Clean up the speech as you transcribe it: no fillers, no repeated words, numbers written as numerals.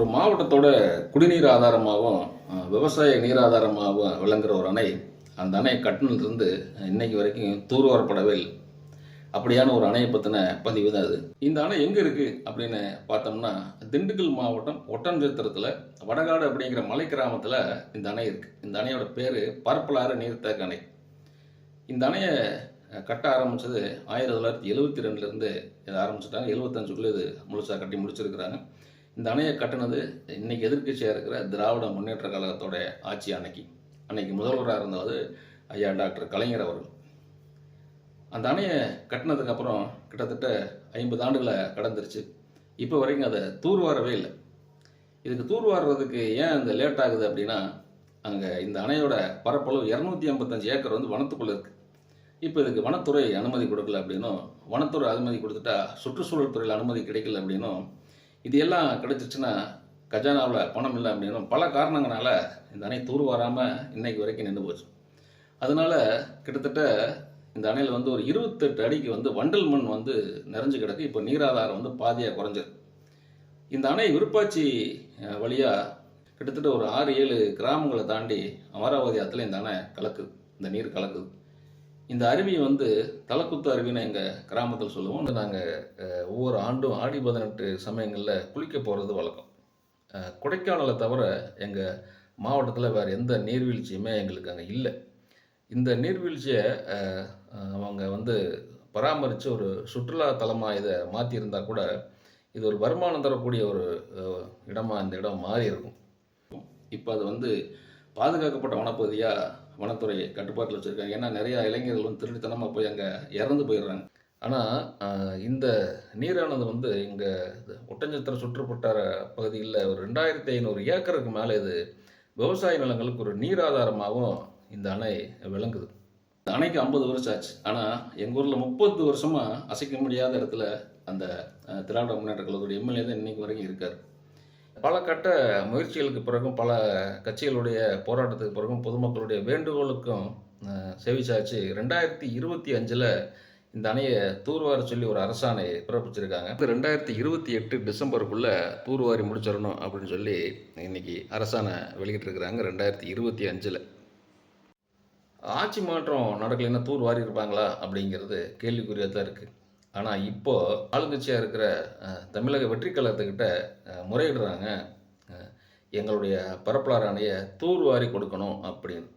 ஒரு மாவட்டத்தோட குடிநீர் ஆதாரமாகவும் விவசாய நீர் ஆதாரமாகவும் விளங்குற ஒரு அணை, அந்த அணை கட்டினதுலேருந்து இன்னைக்கு வரைக்கும் தூர்வாரப்படவே இல்லை. அப்படியான ஒரு அணையை பற்றின பதிவு தான் அது. இந்த அணை எங்கே இருக்குது அப்படின்னு பார்த்தோம்னா, திண்டுக்கல் மாவட்டம் ஒட்டன்சத்திரத்தில் வடகாடு அப்படிங்கிற மலை கிராமத்தில் இந்த அணை இருக்குது. இந்த அணையோட பேர் பரப்பலாறு நீர்த்தேக்க அணை. இந்த அணையை கட்ட ஆரம்பித்தது 1972 இதை ஆரம்பிச்சிட்டாங்க. 75க்குள்ளே இது முழுசாக கட்டி முடிச்சிருக்கிறாங்க. இந்த அணையை கட்டினது இன்னைக்கு எதிர்க்கட்சியாக இருக்கிற திராவிட முன்னேற்ற கழகத்தோட ஆட்சி அன்னைக்கு முதல்வராக இருந்தது ஐயா டாக்டர் கலைஞர் அவர்கள். அந்த அணையை கட்டினதுக்கப்புறம் கிட்டத்தட்ட 50 ஆண்டுகளை கடந்துருச்சு. இப்போ வரைக்கும் அதை தூர்வாரவே இல்லை. இதுக்கு தூர்வாடுறதுக்கு ஏன் இந்த லேட் ஆகுது அப்படின்னா, அங்கே இந்த அணையோட பரப்பளவு 255 ஏக்கர் வந்து வனத்துக்குள்ளே இருக்குது. இப்போ இதுக்கு வனத்துறை அனுமதி கொடுக்கல அப்படின்னும், வனத்துறை அனுமதி கொடுத்துட்டா சுற்றுச்சூழல் துறையில் அனுமதி கிடைக்கல அப்படின்னும், இது எல்லாம் கிடைச்சிச்சுன்னா கஜானாவில் பணம் இல்லை அப்படின்னும் பல காரணங்களால இந்த அணை தூர்வாராமல் இன்னைக்கு வரைக்கும் நின்று போச்சு. அதனால கிட்டத்தட்ட இந்த அணையில் வந்து ஒரு 28 அடிக்கு வந்து வண்டல் மண் வந்து நிறைஞ்சு கிடக்கு. இப்போ நீராதாரம் வந்து பாதியாக குறைஞ்சிருக்கு. இந்த அணை விருப்பாச்சி வழியாக கிட்டத்தட்ட ஒரு 6-7 கிராமங்களை தாண்டி அமராவதி ஆற்றுல இந்த அணை கலக்குது, இந்த நீர் கலக்குது. இந்த அருவி வந்து தலைக்குத்து அருவின்னு எங்கள் கிராமத்தில் சொல்லுவோம். நாங்கள் ஒவ்வொரு ஆண்டும் ஆடி 18 சமயங்களில் குளிக்க போகிறது வழக்கம். கொடைக்கானலை தவிர எங்கள் மாவட்டத்தில் வேறு எந்த நீர்வீழ்ச்சியுமே எங்களுக்கு அங்கே இல்லை. இந்த நீர்வீழ்ச்சியை அவங்க வந்து பராமரித்து ஒரு சுற்றுலா தலமாக இதை மாற்றியிருந்தால் கூட இது ஒரு வருமானம் தரக்கூடிய ஒரு இடமாக இந்த இடம் மாறி இருக்கும். இப்போ அது வந்து பாதுகாக்கப்பட்ட வனப்பகுதியாக வனத்துறை கட்டுப்பாட்டில் வச்சுருக்காங்க. ஏன்னா நிறையா இளைஞர்கள் வந்து திருட்டுத்தனமாக போய் அங்கே இறந்து போயிடுறாங்க. ஆனால் இந்த நீரானது வந்து இங்கே ஒட்டஞ்சத்திரம் சுற்றுப்பட்டார பகுதியில் ஒரு 2500 ஏக்கருக்கு மேலே இது விவசாய நிலங்களுக்கு ஒரு நீராதாரமாகவும் இந்த அணை விளங்குது. இந்த அணைக்கு 50 வருஷம் ஆச்சு. ஆனால் எங்கள் ஊரில் 30 வருஷமாக அசைக்க முடியாத இடத்துல அந்த திராவிட முன்னேற்ற கழகத்துடைய எம்எல்ஏ தான் இன்னைக்கு வரைக்கும் இருக்கார். பல கட்ட முயற்சிகளுக்கு பிறகும், பல கட்சிகளுடைய போராட்டத்துக்கு பிறகும், பொதுமக்களுடைய வேண்டுகோளுக்கும் செவிசாய்ச்சி 2025 இந்த அணையை தூர்வார சொல்லி ஒரு அரசாணை பிறப்பிச்சிருக்காங்க. 2028 டிசம்பருக்குள்ளே தூர்வாரி முடிச்சிடணும் அப்படின்னு சொல்லி இன்னைக்கு அரசாணை வெளியிட்டிருக்கிறாங்க. 2025 ஆட்சி மாற்றம் நடக்கலைன்னா தூர்வாரி இருப்பாங்களா அப்படிங்கிறது கேள்விக்குறியாக தான் இருக்குது. ஆனால் இப்போது ஆளுங்கட்சியாக இருக்கிற தமிழக வெற்றி கழகத்துக்கிட்ட முறையிடுறாங்க, எங்களுடைய பரப்பலாறு அணையை தூர்வாரி கொடுக்கணும் அப்படின்னு.